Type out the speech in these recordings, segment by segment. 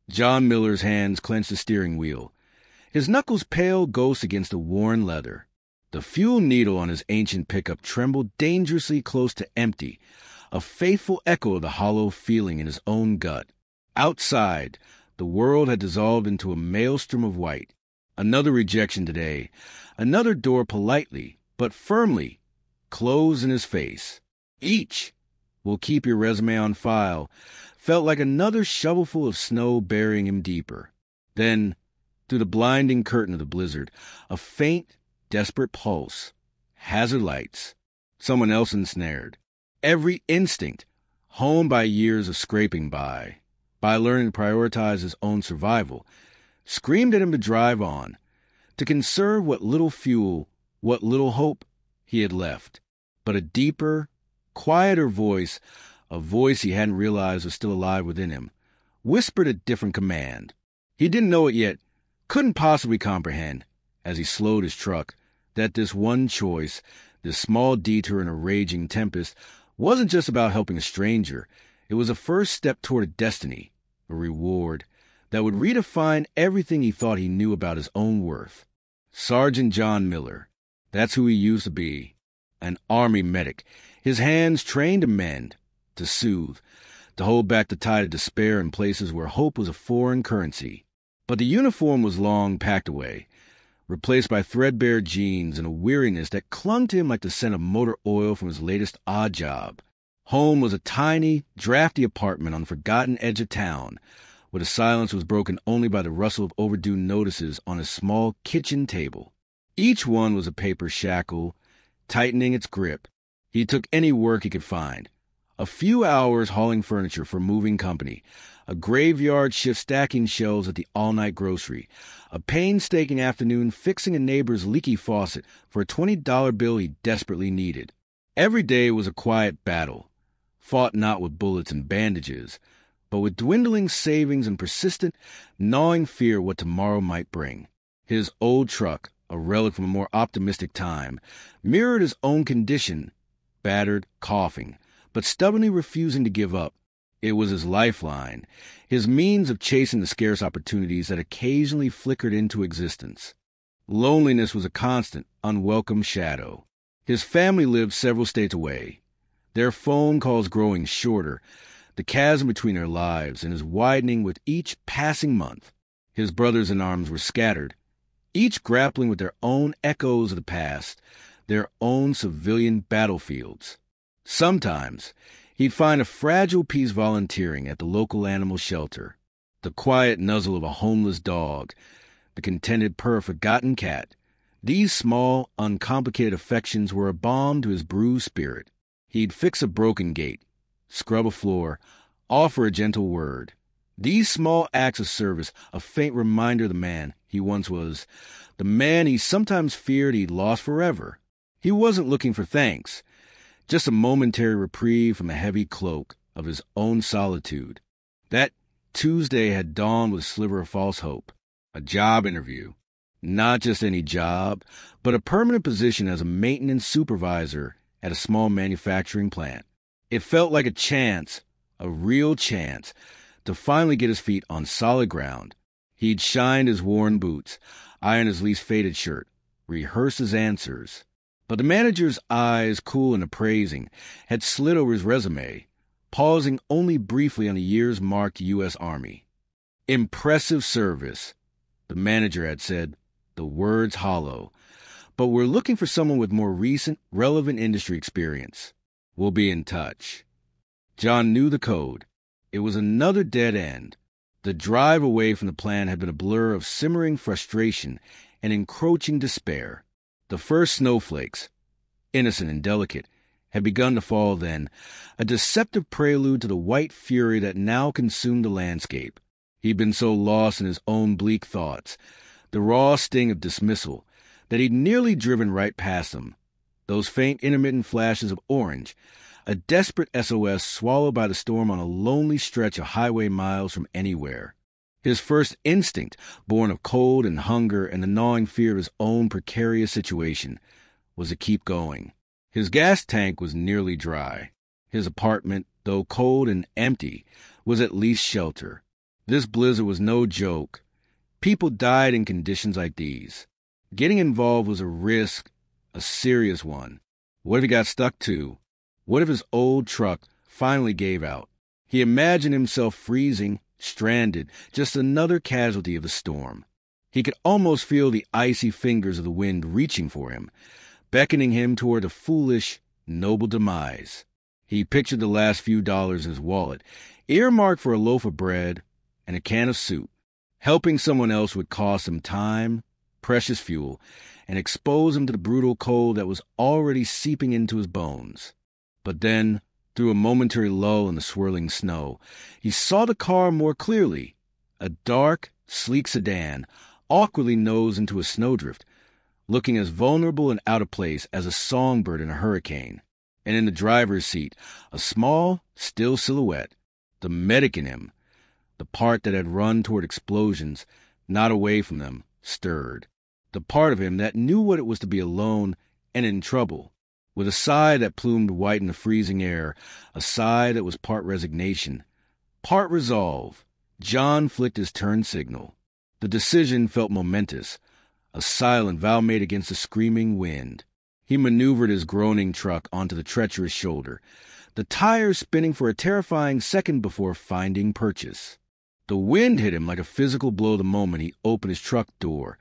John Miller's hands clenched the steering wheel, his knuckles pale ghosts against the worn leather. The fuel needle on his ancient pickup trembled dangerously close to empty, a faithful echo of the hollow feeling in his own gut. Outside, the world had dissolved into a maelstrom of white. Another rejection today, another door politely, but firmly, closed in his face. Each, "We'll keep your resume on file," felt like another shovelful of snow burying him deeper. Then, through the blinding curtain of the blizzard, a faint, desperate pulse. Hazard lights. Someone else ensnared. Every instinct, honed by years of scraping by learning to prioritize his own survival, screamed at him to drive on, to conserve what little fuel, what little hope he had left. But a deeper, quieter voice, a voice he hadn't realized was still alive within him, whispered a different command. He didn't know it yet, couldn't possibly comprehend, as he slowed his truck, that this one choice, this small detour in a raging tempest, wasn't just about helping a stranger. It was a first step toward a destiny, a reward, that would redefine everything he thought he knew about his own worth. Sergeant John Miller, that's who he used to be. An Army medic, his hands trained to mend, to soothe, to hold back the tide of despair in places where hope was a foreign currency. But the uniform was long packed away, replaced by threadbare jeans and a weariness that clung to him like the scent of motor oil from his latest odd job. Home was a tiny, drafty apartment on the forgotten edge of town, where the silence was broken only by the rustle of overdue notices on his small kitchen table. Each one was a paper shackle, tightening its grip. He took any work he could find. A few hours hauling furniture for a moving company, a graveyard shift stacking shelves at the all-night grocery, a painstaking afternoon fixing a neighbor's leaky faucet for a $20 bill he desperately needed. Every day was a quiet battle, fought not with bullets and bandages, but with dwindling savings and persistent, gnawing fear what tomorrow might bring. His old truck, a relic from a more optimistic time, mirrored his own condition, battered, coughing, but stubbornly refusing to give up. It was his lifeline, his means of chasing the scarce opportunities that occasionally flickered into existence. Loneliness was a constant, unwelcome shadow. His family lived several states away, their phone calls growing shorter, the chasm between their lives and is widening with each passing month. His brothers in arms were scattered, each grappling with their own echoes of the past, their own civilian battlefields. Sometimes he'd find a fragile piece volunteering at the local animal shelter, the quiet nuzzle of a homeless dog, the contented purr of a forgotten cat. These small, uncomplicated affections were a balm to his bruised spirit. He'd fix a broken gate, scrub a floor, offer a gentle word. These small acts of service, a faint reminder of the man he once was, the man he sometimes feared he'd lost forever. He wasn't looking for thanks, just a momentary reprieve from a heavy cloak of his own solitude. That Tuesday had dawned with a sliver of false hope. A job interview. Not just any job, but a permanent position as a maintenance supervisor at a small manufacturing plant. It felt like a chance, a real chance, to finally get his feet on solid ground. He'd shined his worn boots, ironed his least faded shirt, rehearsed his answers. But the manager's eyes, cool and appraising, had slid over his resume, pausing only briefly on the years marked U.S. Army. Impressive service, the manager had said, the words hollow. But we're looking for someone with more recent, relevant industry experience. We'll be in touch. John knew the code. It was another dead end. The drive away from the plan had been a blur of simmering frustration and encroaching despair. The first snowflakes, innocent and delicate, had begun to fall then, a deceptive prelude to the white fury that now consumed the landscape. He'd been so lost in his own bleak thoughts, the raw sting of dismissal, that he'd nearly driven right past them. Those faint intermittent flashes of orange, a desperate SOS swallowed by the storm on a lonely stretch of highway miles from anywhere. His first instinct, born of cold and hunger and the gnawing fear of his own precarious situation, was to keep going. His gas tank was nearly dry. His apartment, though cold and empty, was at least shelter. This blizzard was no joke. People died in conditions like these. Getting involved was a risk, a serious one. What if he got stuck too? What if his old truck finally gave out? He imagined himself freezing, stranded, just another casualty of the storm. He could almost feel the icy fingers of the wind reaching for him, beckoning him toward a foolish, noble demise. He pictured the last few dollars in his wallet, earmarked for a loaf of bread and a can of soup. Helping someone else would cost him time, precious fuel, and expose him to the brutal cold that was already seeping into his bones. But then, through a momentary lull in the swirling snow, he saw the car more clearly. A dark, sleek sedan, awkwardly nosed into a snowdrift, looking as vulnerable and out of place as a songbird in a hurricane. And in the driver's seat, a small, still silhouette, the medic in him, the part that had run toward explosions, not away from them, stirred. The part of him that knew what it was to be alone and in trouble. With a sigh that plumed white in the freezing air, a sigh that was part resignation, part resolve, John flicked his turn signal. The decision felt momentous, a silent vow made against the screaming wind. He maneuvered his groaning truck onto the treacherous shoulder, the tires spinning for a terrifying second before finding purchase. The wind hit him like a physical blow the moment he opened his truck door,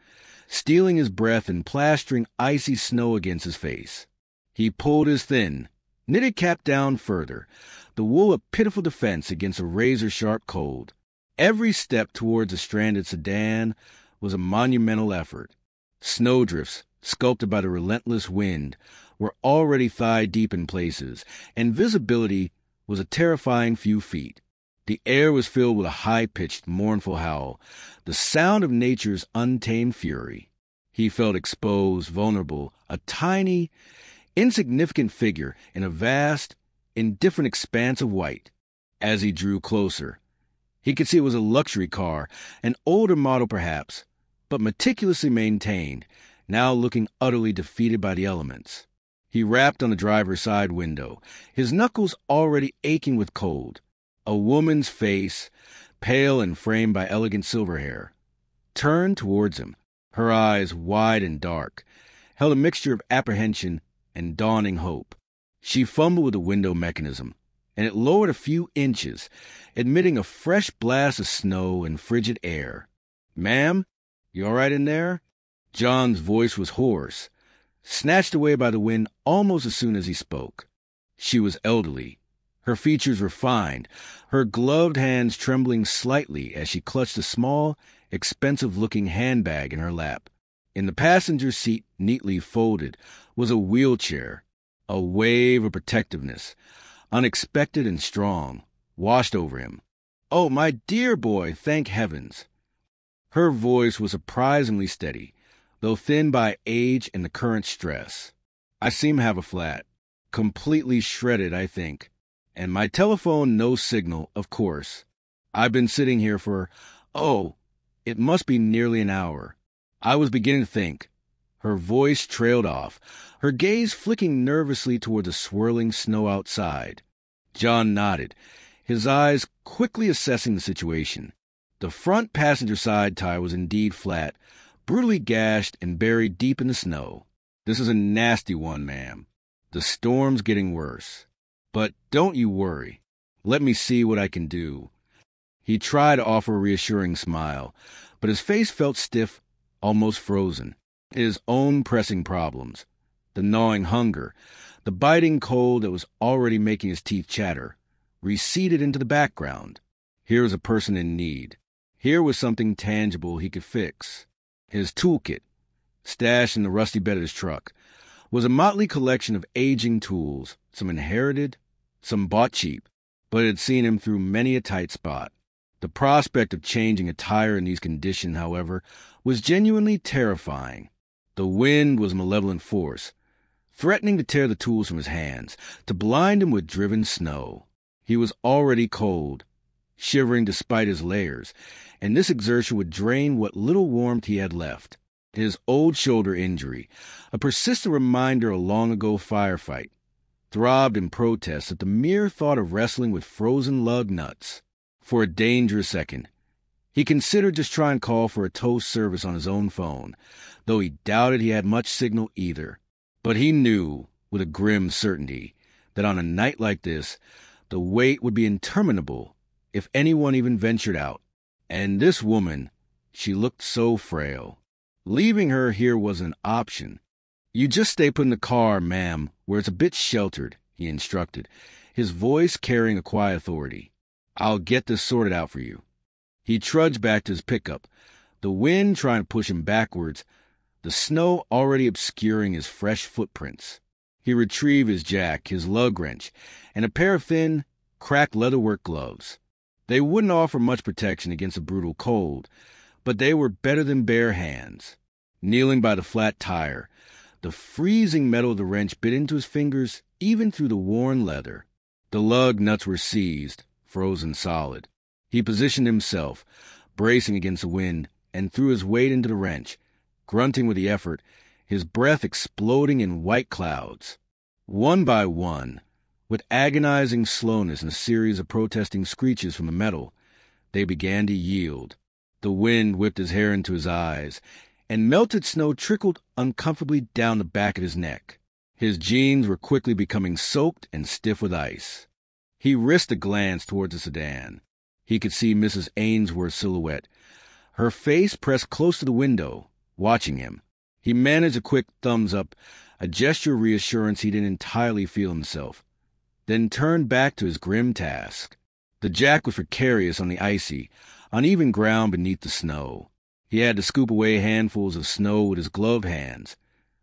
stealing his breath and plastering icy snow against his face. He pulled his thin, knitted cap down further, the wool a pitiful defense against a razor-sharp cold. Every step towards the stranded sedan was a monumental effort. Snowdrifts, sculpted by the relentless wind, were already thigh-deep in places, and visibility was a terrifying few feet. The air was filled with a high-pitched, mournful howl, the sound of nature's untamed fury. He felt exposed, vulnerable, a tiny, insignificant figure in a vast, indifferent expanse of white. As he drew closer, he could see it was a luxury car, an older model perhaps, but meticulously maintained, now looking utterly defeated by the elements. He rapped on the driver's side window, his knuckles already aching with cold. A woman's face, pale and framed by elegant silver hair, turned towards him, her eyes wide and dark, held a mixture of apprehension and dawning hope. She fumbled with the window mechanism, and it lowered a few inches, admitting a fresh blast of snow and frigid air. "Ma'am, you all right in there?" John's voice was hoarse, snatched away by the wind almost as soon as he spoke. She was elderly, her features refined, her gloved hands trembling slightly as she clutched a small, expensive-looking handbag in her lap. In the passenger seat, neatly folded, was a wheelchair, a wave of protectiveness, unexpected and strong, washed over him. "Oh, my dear boy, thank heavens." Her voice was surprisingly steady, though thinned by age and the current stress. "I seem to have a flat. Completely shredded, I think. And my telephone no signal, of course. I've been sitting here for, it must be nearly an hour. I was beginning to think." Her voice trailed off, her gaze flicking nervously toward the swirling snow outside. John nodded, his eyes quickly assessing the situation. The front passenger side tire was indeed flat, brutally gashed and buried deep in the snow. "This is a nasty one, ma'am. The storm's getting worse. But don't you worry. Let me see what I can do." He tried to offer a reassuring smile, but his face felt stiff, almost frozen. His own pressing problems, the gnawing hunger, the biting cold that was already making his teeth chatter, receded into the background. Here was a person in need. Here was something tangible he could fix. His toolkit, stashed in the rusty bed of his truck, was a motley collection of aging tools, some inherited, some bought cheap, but it had seen him through many a tight spot. The prospect of changing a tire in these conditions, however, was genuinely terrifying. The wind was a malevolent force, threatening to tear the tools from his hands, to blind him with driven snow. He was already cold, shivering despite his layers, and this exertion would drain what little warmth he had left. His old shoulder injury, a persistent reminder of a long-ago firefight, throbbed in protest at the mere thought of wrestling with frozen lug nuts. For a dangerous second, He considered just trying to call for a toast service on his own phone, though he doubted he had much signal either. But he knew, with a grim certainty, that on a night like this, the wait would be interminable if anyone even ventured out. And this woman, she looked so frail. Leaving her here wasn't an option. "You just stay put in the car, ma'am, where it's a bit sheltered," he instructed, his voice carrying a quiet authority. "I'll get this sorted out for you." He trudged back to his pickup, the wind trying to push him backwards, the snow already obscuring his fresh footprints. He retrieved his jack, his lug wrench, and a pair of thin, cracked leatherwork gloves. They wouldn't offer much protection against a brutal cold, but they were better than bare hands. Kneeling by the flat tire, the freezing metal of the wrench bit into his fingers even through the worn leather. The lug nuts were seized, frozen solid. He positioned himself, bracing against the wind, and threw his weight into the wrench, grunting with the effort, his breath exploding in white clouds. One by one, with agonizing slowness and a series of protesting screeches from the metal, they began to yield. The wind whipped his hair into his eyes, and melted snow trickled uncomfortably down the back of his neck. His jeans were quickly becoming soaked and stiff with ice. He risked a glance towards the sedan. He could see Mrs. Ainsworth's silhouette, her face pressed close to the window, watching him. He managed a quick thumbs up, a gesture of reassurance he didn't entirely feel himself, then turned back to his grim task. The jack was precarious on the icy, uneven ground beneath the snow. He had to scoop away handfuls of snow with his gloved hands,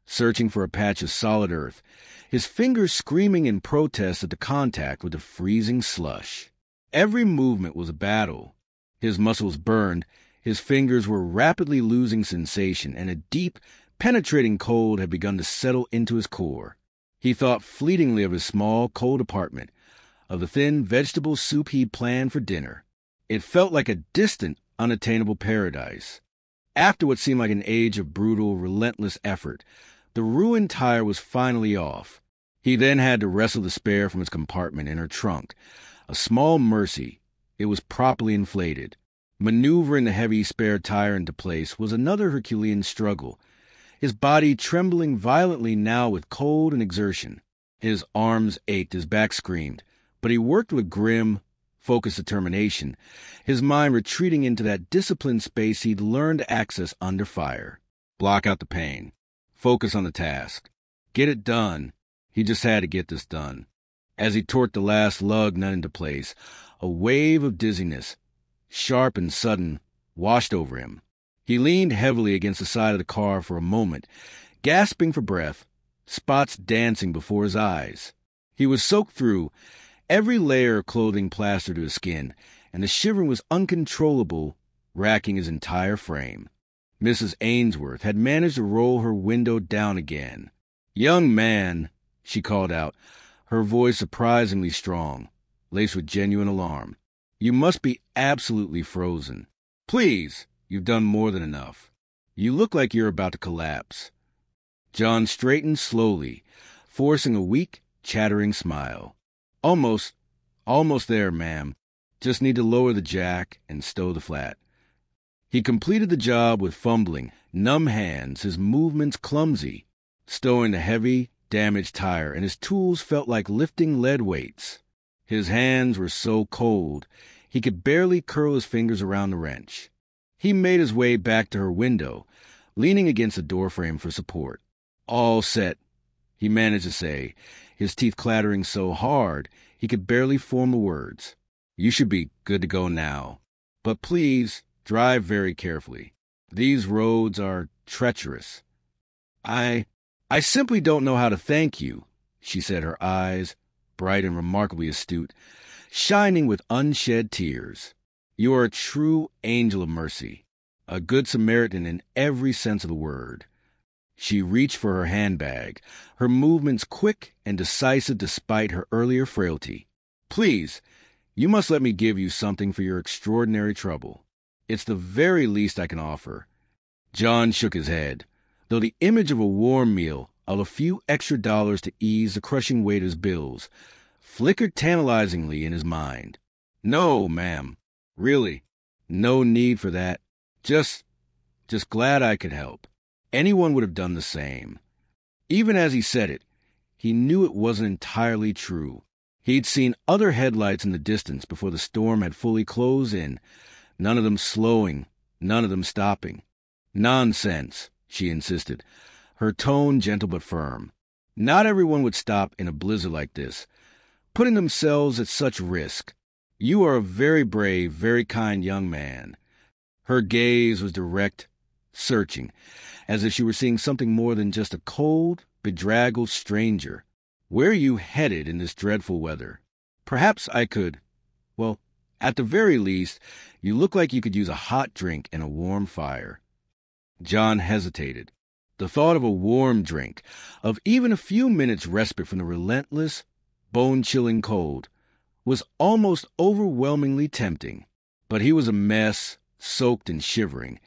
searching for a patch of solid earth, his fingers screaming in protest at the contact with the freezing slush. Every movement was a battle. His muscles burned, his fingers were rapidly losing sensation, and a deep, penetrating cold had begun to settle into his core. He thought fleetingly of his small, cold apartment, of the thin vegetable soup he'd planned for dinner. It felt like a distant, unattainable paradise. After what seemed like an age of brutal, relentless effort, the ruined tire was finally off. He then had to wrestle the spare from its compartment in her trunk. A small mercy, it was properly inflated. Maneuvering the heavy spare tire into place was another Herculean struggle, his body trembling violently now with cold and exertion. His arms ached, his back screamed, but he worked with grim, focused determination, his mind retreating into that disciplined space he'd learned to access under fire. Block out the pain. Focus on the task. Get it done. He just had to get this done. As he torqued the last lug nut into place, a wave of dizziness, sharp and sudden, washed over him. He leaned heavily against the side of the car for a moment, gasping for breath, spots dancing before his eyes. He was soaked through, every layer of clothing plastered to his skin, and the shivering was uncontrollable, racking his entire frame. Mrs. Ainsworth had managed to roll her window down again. "Young man," she called out, her voice surprisingly strong, laced with genuine alarm. "You must be absolutely frozen. Please, you've done more than enough. You look like you're about to collapse." John straightened slowly, forcing a weak, chattering smile. Almost there, ma'am. Just need to lower the jack and stow the flat." He completed the job with fumbling, numb hands, his movements clumsy, stowing the heavy, damaged tire, and his tools felt like lifting lead weights. His hands were so cold, he could barely curl his fingers around the wrench. He made his way back to her window, leaning against the doorframe for support. "All set," he managed to say, his teeth clattering so hard he could barely form the words. "You should be good to go now. But please, drive very carefully. These roads are treacherous." I simply don't know how to thank you," she said, her eyes, bright and remarkably astute, shining with unshed tears. "You are a true angel of mercy, a good Samaritan in every sense of the word." She reached for her handbag, her movements quick and decisive despite her earlier frailty. "Please, you must let me give you something for your extraordinary trouble. It's the very least I can offer." John shook his head, though the image of a warm meal, of a few extra dollars to ease the crushing weight of his bills, flickered tantalizingly in his mind. "No, ma'am. Really, No need for that. Just glad I could help. Anyone would have done the same. Even as he said it, he knew it wasn't entirely true. He'd seen other headlights in the distance before the storm had fully closed in, none of them slowing, none of them stopping. Nonsense, she insisted, her tone gentle but firm. Not everyone would stop in a blizzard like this, putting themselves at such risk. You are a very brave, very kind young man. Her gaze was direct, searching, as if she were seeing something more than just a cold, bedraggled stranger. Where are you headed in this dreadful weather? Perhaps I could. Well, at the very least, you look like you could use a hot drink and a warm fire. John hesitated. The thought of a warm drink, of even a few minutes' respite from the relentless, bone-chilling cold, was almost overwhelmingly tempting. But he was a mess, soaked and shivering,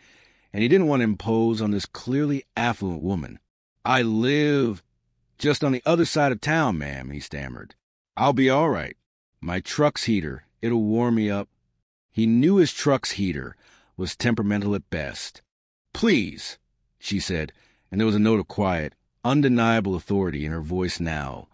and he didn't want to impose on this clearly affluent woman. I live just on the other side of town, ma'am, he stammered. I'll be all right. My truck's heater, it'll warm me up. He knew his truck's heater was temperamental at best. Please, she said, and there was a note of quiet, undeniable authority in her voice now,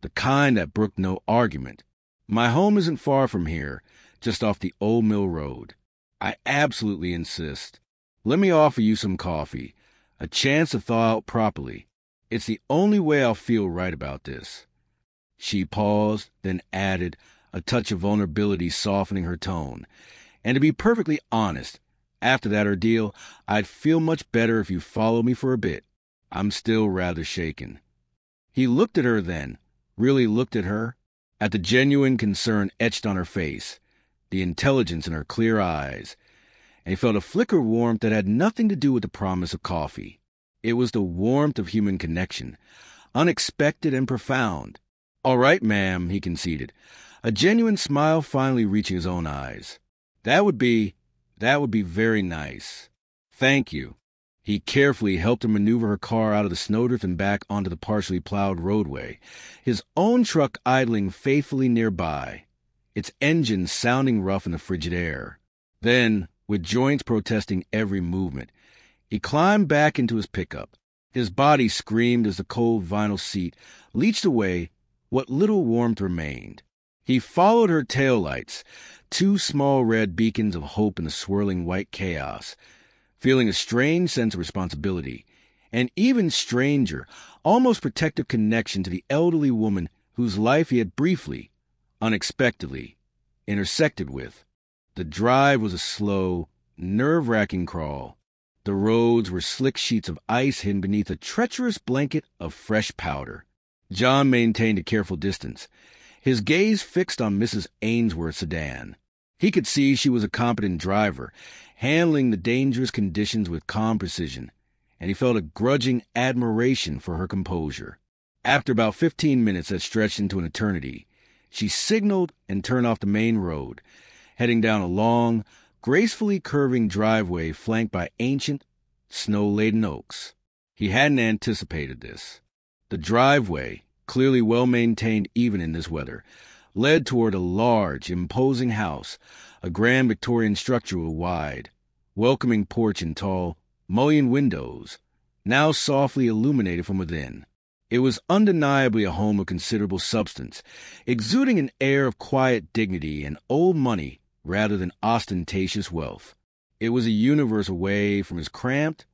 the kind that brooked no argument. My home isn't far from here, just off the Old Mill Road. I absolutely insist. Let me offer you some coffee, a chance to thaw out properly. It's the only way I'll feel right about this. She paused, then added, a touch of vulnerability softening her tone. And to be perfectly honest, after that ordeal, I'd feel much better if you followed me for a bit. I'm still rather shaken. He looked at her then, really looked at her, at the genuine concern etched on her face, the intelligence in her clear eyes, and he felt a flicker of warmth that had nothing to do with the promise of coffee. It was the warmth of human connection, unexpected and profound. All right, ma'am, he conceded, a genuine smile finally reaching his own eyes. That would be very nice. Thank you. He carefully helped her maneuver her car out of the snowdrift and back onto the partially plowed roadway, his own truck idling faithfully nearby, its engine sounding rough in the frigid air. Then, with joints protesting every movement, he climbed back into his pickup. His body screamed as the cold vinyl seat leached away what little warmth remained. He followed her taillights, two small red beacons of hope in the swirling white chaos, feeling a strange sense of responsibility, an even stranger, almost protective connection to the elderly woman whose life he had briefly, unexpectedly, intersected with. The drive was a slow, nerve-wracking crawl. The roads were slick sheets of ice hidden beneath a treacherous blanket of fresh powder. John maintained a careful distance, his gaze fixed on Mrs. Ainsworth's sedan. He could see she was a competent driver, handling the dangerous conditions with calm precision, and he felt a grudging admiration for her composure. After about 15 minutes that stretched into an eternity, she signaled and turned off the main road, heading down a long, gracefully curving driveway flanked by ancient, snow-laden oaks. He hadn't anticipated this. The driveway, clearly well-maintained even in this weather, led toward a large, imposing house, a grand Victorian structure with wide, welcoming porch and tall, mullioned windows, now softly illuminated from within. It was undeniably a home of considerable substance, exuding an air of quiet dignity and old money rather than ostentatious wealth. It was a universe away from his cramped,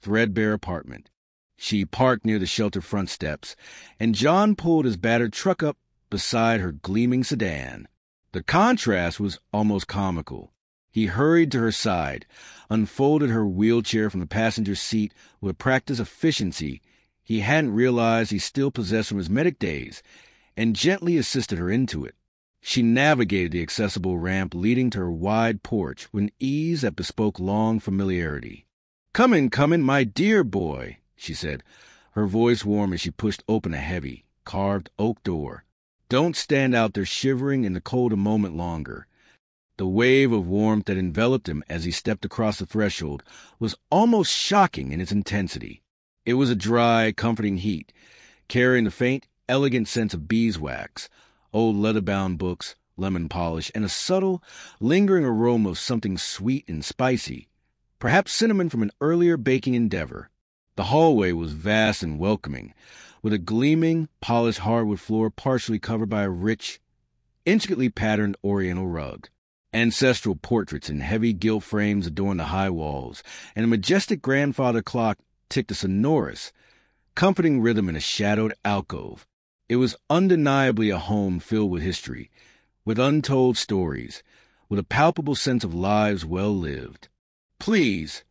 threadbare apartment. She parked near the sheltered front steps, and John pulled his battered truck up beside her gleaming sedan. The contrast was almost comical. He hurried to her side, unfolded her wheelchair from the passenger seat with a practiced efficiency he hadn't realized he still possessed from his medic days, and gently assisted her into it. She navigated the accessible ramp leading to her wide porch with an ease that bespoke long familiarity. Come in, my dear boy," she said, her voice warm as she pushed open a heavy, carved oak door. "Don't stand out there shivering in the cold a moment longer." The wave of warmth that enveloped him as he stepped across the threshold was almost shocking in its intensity. It was a dry, comforting heat, carrying the faint, elegant sense of beeswax, old leather-bound books, lemon polish, and a subtle, lingering aroma of something sweet and spicy, perhaps cinnamon from an earlier baking endeavor. The hallway was vast and welcoming, with a gleaming, polished hardwood floor partially covered by a rich, intricately patterned oriental rug. Ancestral portraits in heavy gilt frames adorned the high walls, and a majestic grandfather clock ticked a sonorous, comforting rhythm in a shadowed alcove. It was undeniably a home filled with history, with untold stories, with a palpable sense of lives well lived. "Please,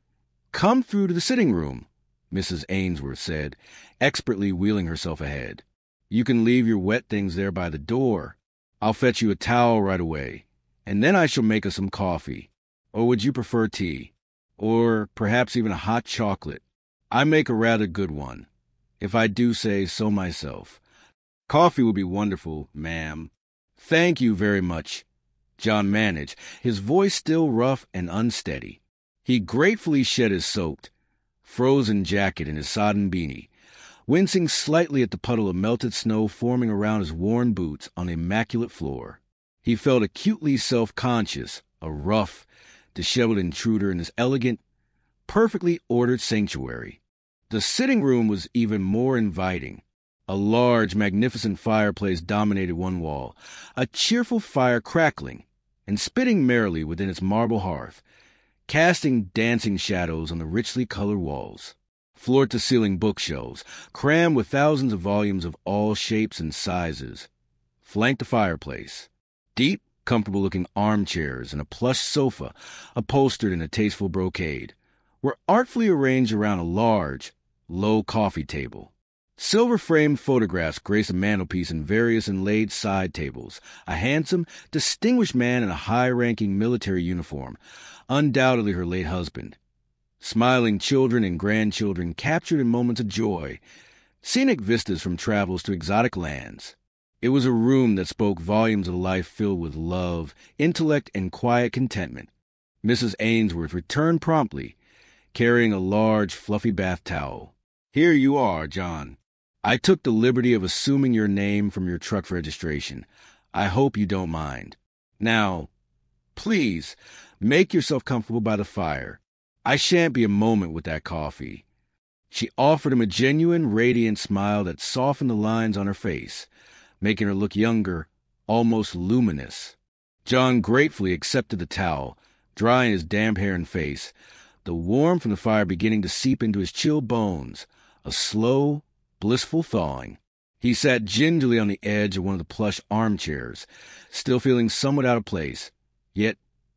come through to the sitting room," Mrs. Ainsworth said, expertly wheeling herself ahead. "You can leave your wet things there by the door. I'll fetch you a towel right away, and then I shall make us some coffee. Or would you prefer tea? Or perhaps even a hot chocolate? I make a rather good one, if I do say so myself." "Coffee would be wonderful, ma'am." "Thank you very much," John managed, his voice still rough and unsteady. He gratefully shed his soaked, frozen jacket and his sodden beanie, wincing slightly at the puddle of melted snow forming around his worn boots on the immaculate floor. He felt acutely self-conscious, a rough, disheveled intruder in this elegant, perfectly ordered sanctuary. The sitting room was even more inviting. A large, magnificent fireplace dominated one wall, a cheerful fire crackling and spitting merrily within its marble hearth, casting dancing shadows on the richly colored walls. Floor-to-ceiling bookshelves, crammed with thousands of volumes of all shapes and sizes, flanked the fireplace. Deep, comfortable-looking armchairs and a plush sofa, upholstered in a tasteful brocade, were artfully arranged around a large, low coffee table. Silver-framed photographs graced a mantelpiece and various inlaid side tables. A handsome, distinguished man in a high-ranking military uniform, undoubtedly her late husband. Smiling children and grandchildren captured in moments of joy. Scenic vistas from travels to exotic lands. It was a room that spoke volumes of life filled with love, intellect, and quiet contentment. Mrs. Ainsworth returned promptly, carrying a large, fluffy bath towel. "Here you are, John. I took the liberty of assuming your name from your truck registration. I hope you don't mind. Now, please, make yourself comfortable by the fire. I shan't be a moment with that coffee." She offered him a genuine, radiant smile that softened the lines on her face, making her look younger, almost luminous. John gratefully accepted the towel, drying his damp hair and face, the warmth from the fire beginning to seep into his chill bones, a slow, blissful thawing. He sat gingerly on the edge of one of the plush armchairs, still feeling somewhat out of place, yet,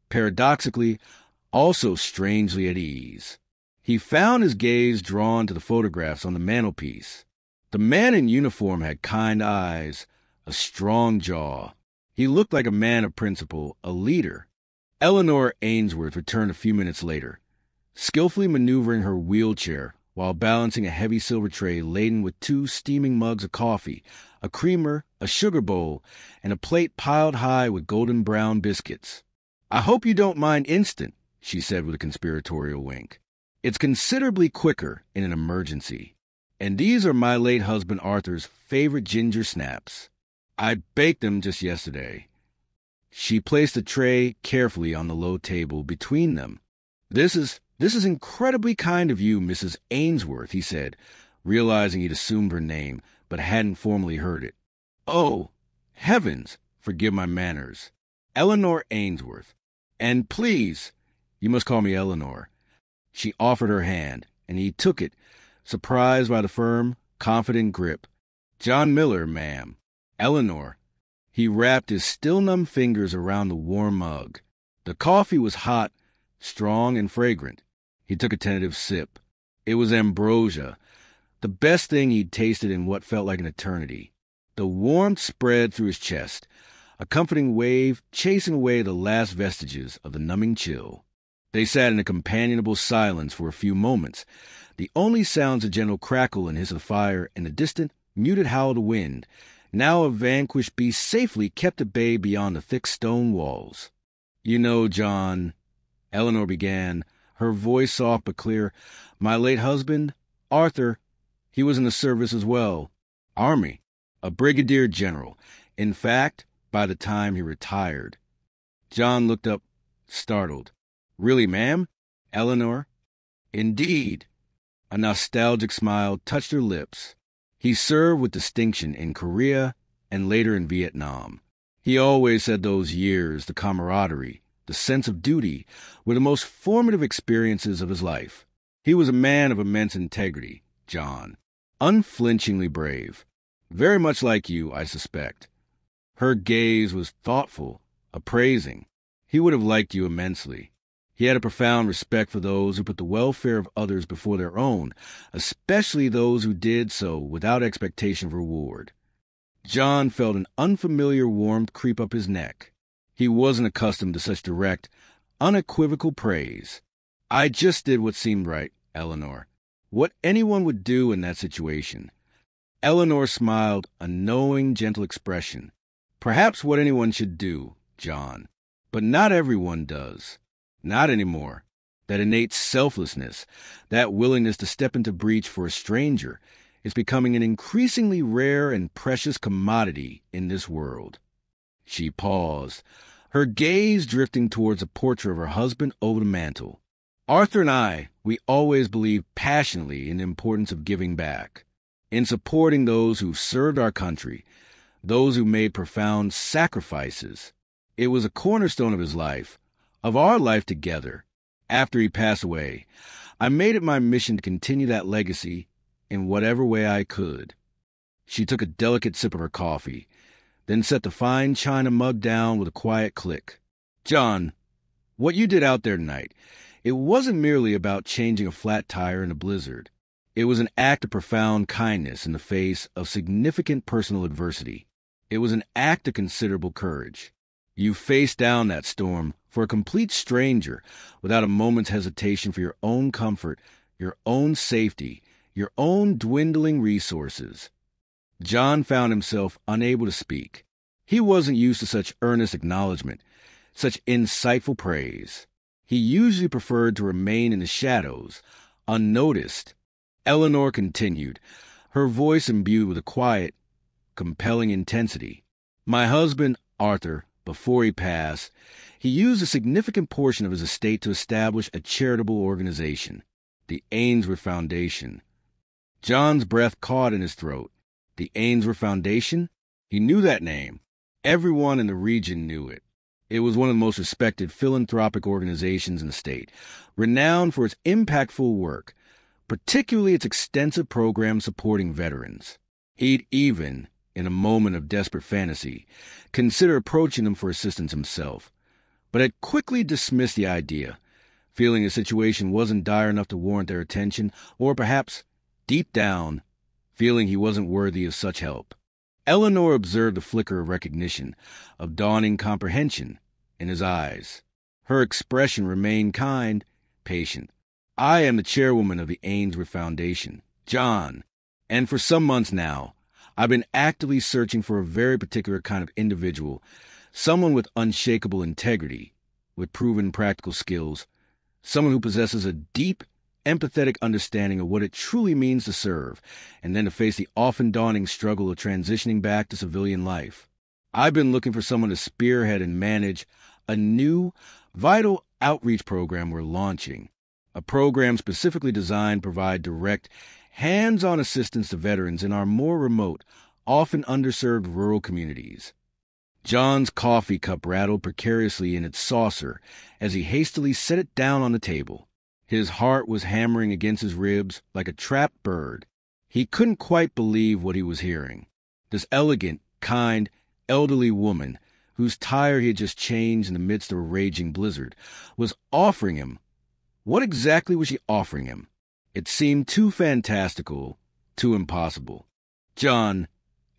paradoxically, also strangely at ease. He found his gaze drawn to the photographs on the mantelpiece. The man in uniform had kind eyes, a strong jaw. He looked like a man of principle, a leader. Eleanor Ainsworth returned a few minutes later, skillfully maneuvering her wheelchair while balancing a heavy silver tray laden with 2 steaming mugs of coffee, a creamer, a sugar bowl, and a plate piled high with golden brown biscuits. "I hope you don't mind instant," she said with a conspiratorial wink. "It's considerably quicker in an emergency. And these are my late husband Arthur's favorite ginger snaps. I baked them just yesterday." She placed the tray carefully on the low table between them. This is incredibly kind of you, Mrs. Ainsworth," he said, realizing he'd assumed her name, but hadn't formally heard it. "Oh, heavens, forgive my manners. Eleanor Ainsworth. And please, you must call me Eleanor." She offered her hand, and he took it, surprised by the firm, confident grip. "John Miller, ma'am. Eleanor." He wrapped his still-numb fingers around the warm mug. The coffee was hot, strong, and fragrant. He took a tentative sip. It was ambrosia, the best thing he'd tasted in what felt like an eternity. The warmth spread through his chest, a comforting wave chasing away the last vestiges of the numbing chill. They sat in a companionable silence for a few moments, the only sounds a gentle crackle and hiss of the fire and the distant, muted howl of the wind, now a vanquished beast safely kept at bay beyond the thick stone walls. "You know, John," Eleanor began, her voice soft but clear, "my late husband, Arthur, he was in the service as well. Army. A brigadier general. In fact, by the time he retired. John looked up, startled. "Really, ma'am? Eleanor?" "Indeed." A nostalgic smile touched her lips. He served with distinction in Korea and later in Vietnam. He always said those years, the camaraderie, the sense of duty, were the most formative experiences of his life. He was a man of immense integrity, John, unflinchingly brave. Very much like you, I suspect. Her gaze was thoughtful, appraising. He would have liked you immensely. He had a profound respect for those who put the welfare of others before their own, especially those who did so without expectation of reward. John felt an unfamiliar warmth creep up his neck. He wasn't accustomed to such direct, unequivocal praise. "I just did what seemed right, Eleanor. What anyone would do in that situation." Eleanor smiled, a knowing, gentle expression. "Perhaps what anyone should do, John. But not everyone does. Not anymore. That innate selflessness, that willingness to step into breach for a stranger, is becoming an increasingly rare and precious commodity in this world." She paused, her gaze drifting towards a portrait of her husband over the mantel. "Arthur and I, we always believed passionately in the importance of giving back, in supporting those who served our country, those who made profound sacrifices. It was a cornerstone of his life, of our life together. After he passed away, I made it my mission to continue that legacy in whatever way I could." She took a delicate sip of her coffee, then set the fine china mug down with a quiet click. "John, what you did out there tonight, it wasn't merely about changing a flat tire in a blizzard. It was an act of profound kindness in the face of significant personal adversity. It was an act of considerable courage. You faced down that storm for a complete stranger without a moment's hesitation for your own comfort, your own safety, your own dwindling resources." John found himself unable to speak. He wasn't used to such earnest acknowledgement, such insightful praise. He usually preferred to remain in the shadows, unnoticed. Eleanor continued, her voice imbued with a quiet, compelling intensity. "My husband, Arthur, before he passed, he used a significant portion of his estate to establish a charitable organization, the Ainsworth Foundation." John's breath caught in his throat. The Ainsworth Foundation? He knew that name. Everyone in the region knew it. It was one of the most respected philanthropic organizations in the state, renowned for its impactful work, particularly its extensive program supporting veterans. He'd even, in a moment of desperate fantasy, consider approaching them for assistance himself, but had quickly dismissed the idea, feeling the situation wasn't dire enough to warrant their attention, or perhaps, deep down, feeling he wasn't worthy of such help. Eleanor observed a flicker of recognition, of dawning comprehension, in his eyes. Her expression remained kind, patient. "I am the chairwoman of the Ainsworth Foundation, John, and for some months now, I've been actively searching for a very particular kind of individual, someone with unshakable integrity, with proven practical skills, someone who possesses a deep, empathetic understanding of what it truly means to serve, and then to face the often daunting struggle of transitioning back to civilian life. I've been looking for someone to spearhead and manage a new, vital outreach program we're launching, a program specifically designed to provide direct, hands-on assistance to veterans in our more remote, often underserved rural communities." John's coffee cup rattled precariously in its saucer as he hastily set it down on the table. His heart was hammering against his ribs like a trapped bird. He couldn't quite believe what he was hearing. This elegant, kind, elderly woman, whose tire he had just changed in the midst of a raging blizzard, was offering him. What exactly was she offering him? It seemed too fantastical, too impossible. "John,"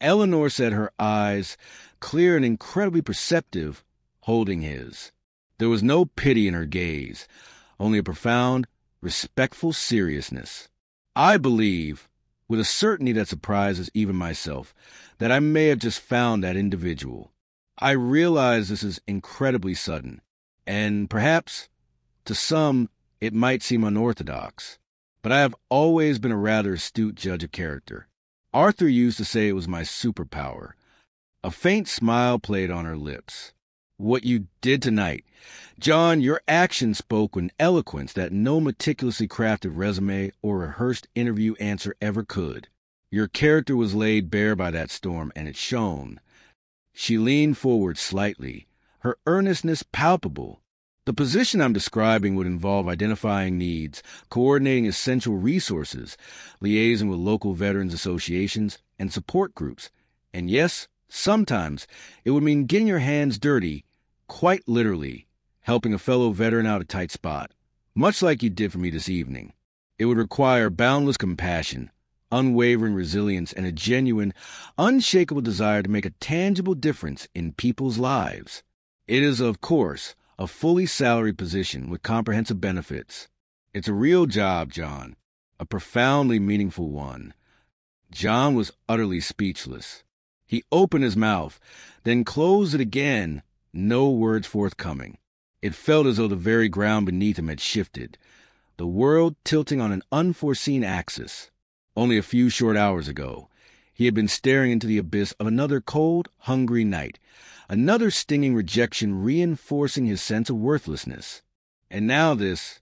Eleanor said, her eyes, clear and incredibly perceptive, holding his. There was no pity in her gaze, only a profound, respectful seriousness. "I believe, with a certainty that surprises even myself, that I may have just found that individual. I realize this is incredibly sudden, and perhaps, to some, it might seem unorthodox, but I have always been a rather astute judge of character. Arthur used to say it was my superpower. A faint smile played on her lips. What you did tonight. John, your actions spoke with an eloquence that no meticulously crafted resume or rehearsed interview answer ever could. Your character was laid bare by that storm, and it shone. She leaned forward slightly, her earnestness palpable. The position I'm describing would involve identifying needs, coordinating essential resources, liaising with local veterans associations and support groups. And yes, sometimes it would mean getting your hands dirty, quite literally, helping a fellow veteran out a tight spot, much like you did for me this evening. It would require boundless compassion, unwavering resilience, and a genuine, unshakable desire to make a tangible difference in people's lives. It is, of course, a fully salaried position with comprehensive benefits. It's a real job, John, a profoundly meaningful one. John was utterly speechless. He opened his mouth, then closed it again, no words forthcoming. It felt as though the very ground beneath him had shifted, the world tilting on an unforeseen axis. Only a few short hours ago, he had been staring into the abyss of another cold, hungry night, another stinging rejection reinforcing his sense of worthlessness. And now this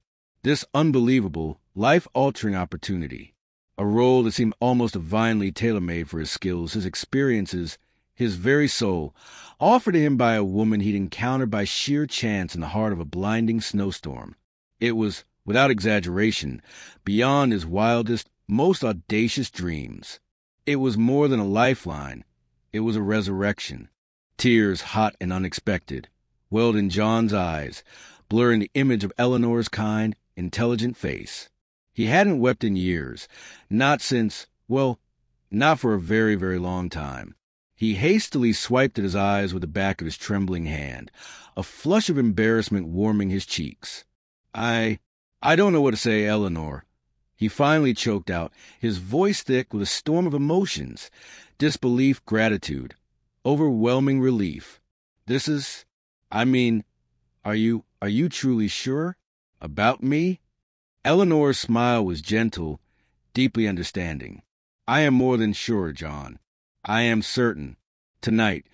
unbelievable, life-altering opportunity, a role that seemed almost divinely tailor-made for his skills, his experiences, his very soul, offered to him by a woman he'd encountered by sheer chance in the heart of a blinding snowstorm. It was, without exaggeration, beyond his wildest, most audacious dreams. It was more than a lifeline. It was a resurrection. Tears, hot and unexpected, welled in John's eyes, blurring the image of Eleanor's kind, intelligent face. He hadn't wept in years, not since, well, not for a very, very long time. He hastily swiped at his eyes with the back of his trembling hand, a flush of embarrassment warming his cheeks. I don't know what to say, Eleanor. He finally choked out, his voice thick with a storm of emotions, disbelief, gratitude, overwhelming relief. Are you truly sure? About me? Eleanor's smile was gentle, deeply understanding. I am more than sure, John. I am certain. Tonight,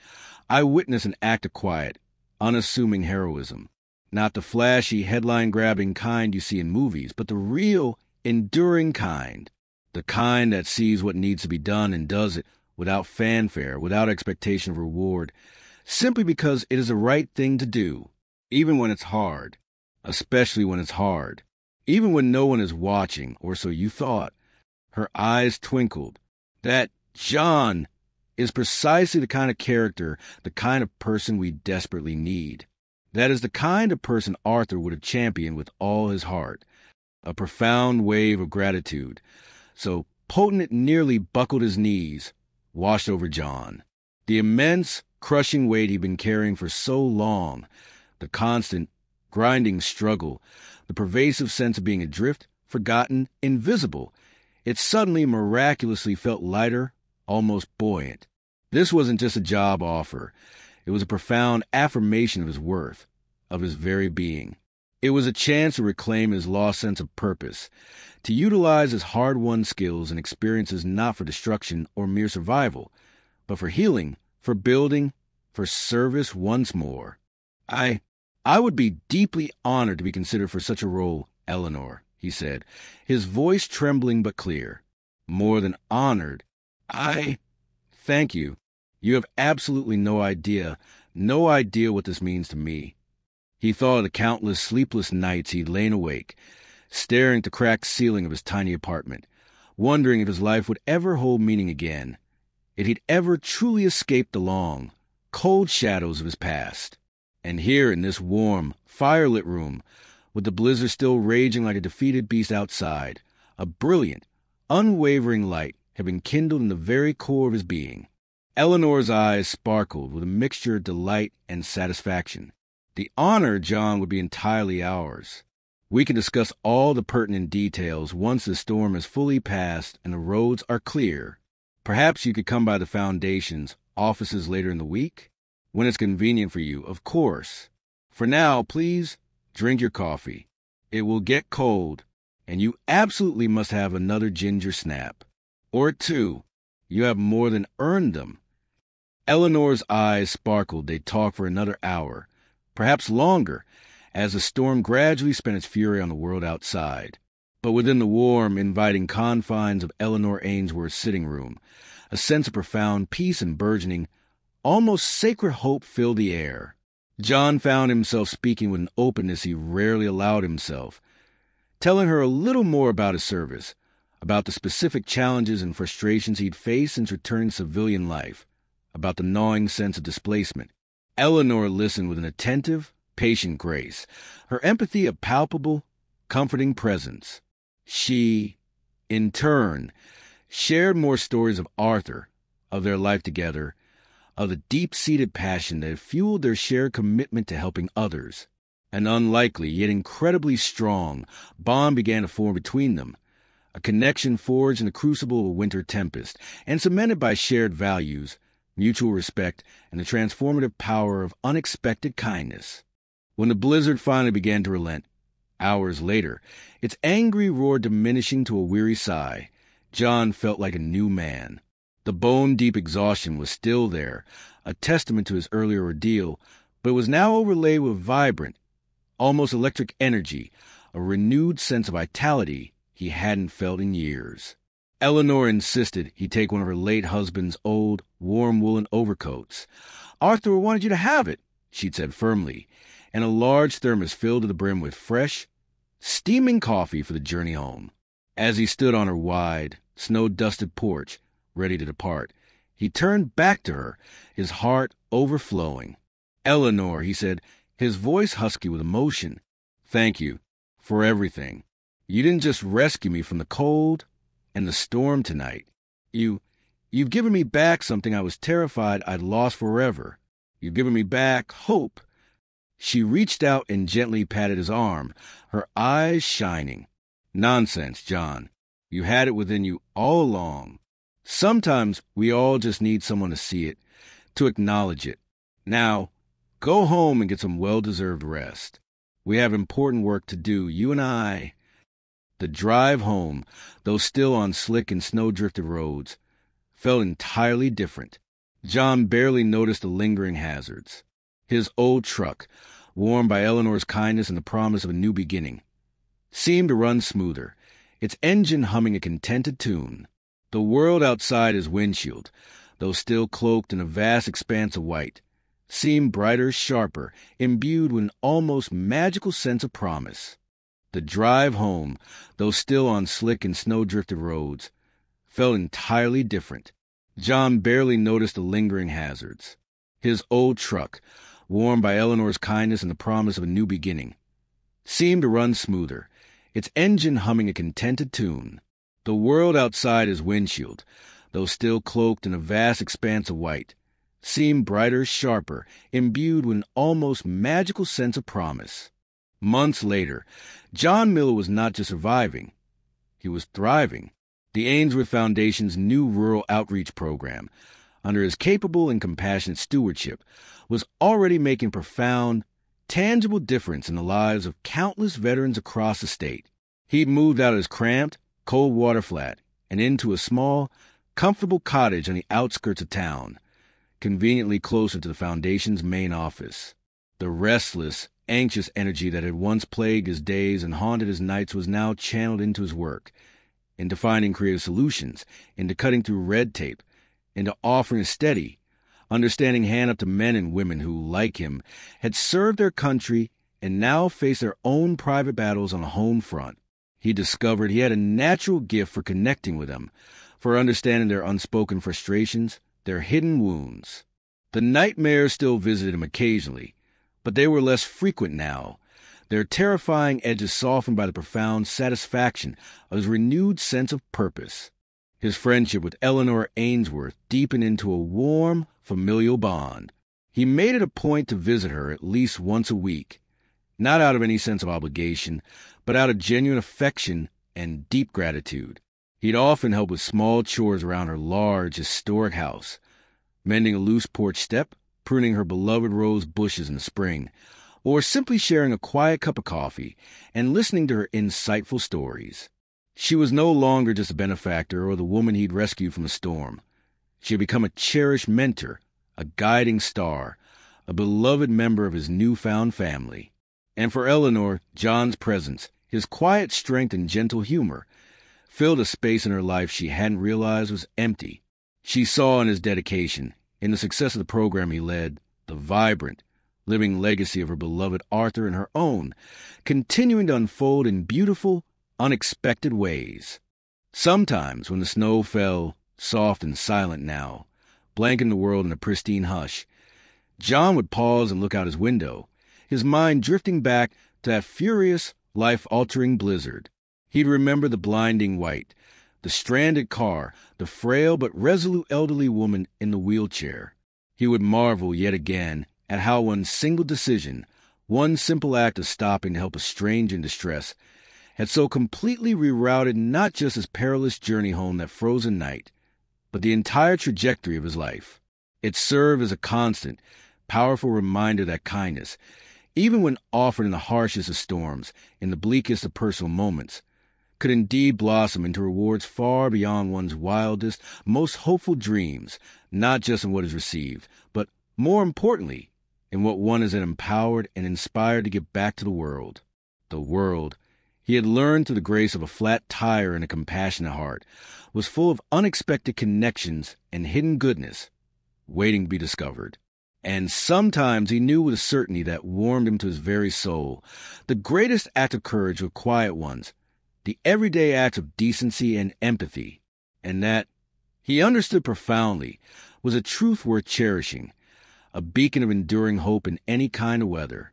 I witnessed an act of quiet, unassuming heroism. Not the flashy, headline-grabbing kind you see in movies, but the real, enduring kind. The kind that sees what needs to be done and does it without fanfare, without expectation of reward, simply because it is the right thing to do, even when it's hard, especially when it's hard, even when no one is watching, or so you thought. Her eyes twinkled. That, John, is precisely the kind of character, the kind of person we desperately need. That is the kind of person Arthur would have championed with all his heart. A profound wave of gratitude, so potent it nearly buckled his knees, washed over John. The immense, crushing weight he'd been carrying for so long, the constant, grinding struggle, the pervasive sense of being adrift, forgotten, invisible, it suddenly miraculously felt lighter, almost buoyant. This wasn't just a job offer. It was a profound affirmation of his worth, of his very being. It was a chance to reclaim his lost sense of purpose, to utilize his hard-won skills and experiences not for destruction or mere survival, but for healing, for building, for service once more. I would be deeply honored to be considered for such a role, Eleanor, he said, his voice trembling but clear. More than honored. Thank you. You have absolutely no idea what this means to me. He thought of the countless sleepless nights he'd lain awake, staring at the cracked ceiling of his tiny apartment, wondering if his life would ever hold meaning again, if he'd ever truly escape the long, cold shadows of his past. And here in this warm, firelit room, with the blizzard still raging like a defeated beast outside, a brilliant, unwavering light had been kindled in the very core of his being. Eleanor's eyes sparkled with a mixture of delight and satisfaction. The honor, John, would be entirely ours. We can discuss all the pertinent details once the storm has fully passed and the roads are clear. Perhaps you could come by the Foundation's offices later in the week? When it's convenient for you, of course. For now, please, drink your coffee. It will get cold, and you absolutely must have another ginger snap. Or two. You have more than earned them. Eleanor's eyes sparkled. They talked for another hour, perhaps longer, as the storm gradually spent its fury on the world outside. But within the warm, inviting confines of Eleanor Ainsworth's sitting room, a sense of profound peace and burgeoning, almost sacred hope filled the air. John found himself speaking with an openness he rarely allowed himself, telling her a little more about his service, about the specific challenges and frustrations he'd faced since returning to civilian life, about the gnawing sense of displacement. Eleanor listened with an attentive, patient grace, her empathy a palpable, comforting presence. She, in turn, shared more stories of Arthur, of their life together, of the deep-seated passion that had fueled their shared commitment to helping others. An unlikely, yet incredibly strong, bond began to form between them, a connection forged in the crucible of a winter tempest, and cemented by shared values, mutual respect, and the transformative power of unexpected kindness. When the blizzard finally began to relent, hours later, its angry roar diminishing to a weary sigh, John felt like a new man. The bone-deep exhaustion was still there, a testament to his earlier ordeal, but it was now overlaid with vibrant, almost electric energy, a renewed sense of vitality he hadn't felt in years. Eleanor insisted he take one of her late husband's old, warm woolen overcoats. "Arthur wanted you to have it," she'd said firmly, and a large thermos filled to the brim with fresh, steaming coffee for the journey home. As he stood on her wide, snow-dusted porch, ready to depart, he turned back to her, his heart overflowing. "Eleanor," he said, his voice husky with emotion, "thank you for everything. You didn't just rescue me from the cold and the storm tonight. You've given me back something I was terrified I'd lost forever. You've given me back hope." She reached out and gently patted his arm, her eyes shining. "Nonsense, John. You had it within you all along. Sometimes we all just need someone to see it, to acknowledge it. Now, go home and get some well-deserved rest. We have important work to do, you and I." The drive home, though still on slick and snow-drifted roads, felt entirely different. John barely noticed the lingering hazards. His old truck, warmed by Eleanor's kindness and the promise of a new beginning, seemed to run smoother, its engine humming a contented tune. The world outside his windshield, though still cloaked in a vast expanse of white, seemed brighter, sharper, imbued with an almost magical sense of promise. The drive home, though still on slick and snow-drifted roads, felt entirely different. John barely noticed the lingering hazards. His old truck, warmed by Eleanor's kindness and the promise of a new beginning, seemed to run smoother, its engine humming a contented tune. The world outside his windshield, though still cloaked in a vast expanse of white, seemed brighter, sharper, imbued with an almost magical sense of promise. Months later, John Miller was not just surviving, he was thriving. The Ainsworth Foundation's new rural outreach program, under his capable and compassionate stewardship, was already making profound, tangible difference in the lives of countless veterans across the state. He'd moved out of his cramped, cold water flat and into a small, comfortable cottage on the outskirts of town, conveniently closer to the Foundation's main office. The restless, anxious energy that had once plagued his days and haunted his nights was now channeled into his work, into finding creative solutions, into cutting through red tape, into offering a steady, understanding hand up to men and women who, like him, had served their country and now faced their own private battles on the home front. He discovered he had a natural gift for connecting with them, for understanding their unspoken frustrations, their hidden wounds. The nightmares still visited him occasionally, but they were less frequent now, their terrifying edges softened by the profound satisfaction of his renewed sense of purpose. His friendship with Eleanor Ainsworth deepened into a warm, familial bond. He made it a point to visit her at least once a week, not out of any sense of obligation, but out of genuine affection and deep gratitude. He'd often help with small chores around her large, historic house, mending a loose porch step, pruning her beloved rose bushes in the spring, or simply sharing a quiet cup of coffee and listening to her insightful stories. She was no longer just a benefactor or the woman he'd rescued from a storm. She had become a cherished mentor, a guiding star, a beloved member of his newfound family. And for Eleanor, John's presence, his quiet strength and gentle humor, filled a space in her life she hadn't realized was empty. She saw in his dedication, in the success of the program he led, the vibrant, living legacy of her beloved Arthur and her own, continuing to unfold in beautiful, unexpected ways. Sometimes, when the snow fell, soft and silent now, blanketing the world in a pristine hush, John would pause and look out his window, his mind drifting back to that furious, life-altering blizzard. He'd remember the blinding white, the stranded car, the frail but resolute elderly woman in the wheelchair. He would marvel yet again at how one single decision, one simple act of stopping to help a stranger in distress, had so completely rerouted not just his perilous journey home that frozen night, but the entire trajectory of his life. It served as a constant, powerful reminder that kindness, even when offered in the harshest of storms, in the bleakest of personal moments, could indeed blossom into rewards far beyond one's wildest, most hopeful dreams, not just in what is received, but, more importantly, in what one is empowered and inspired to give back to the world. The world, he had learned through the grace of a flat tire and a compassionate heart, was full of unexpected connections and hidden goodness, waiting to be discovered. And sometimes he knew with a certainty that warmed him to his very soul, the greatest act of courage were quiet ones, the everyday acts of decency and empathy, and that, he understood profoundly, was a truth worth cherishing, a beacon of enduring hope in any kind of weather.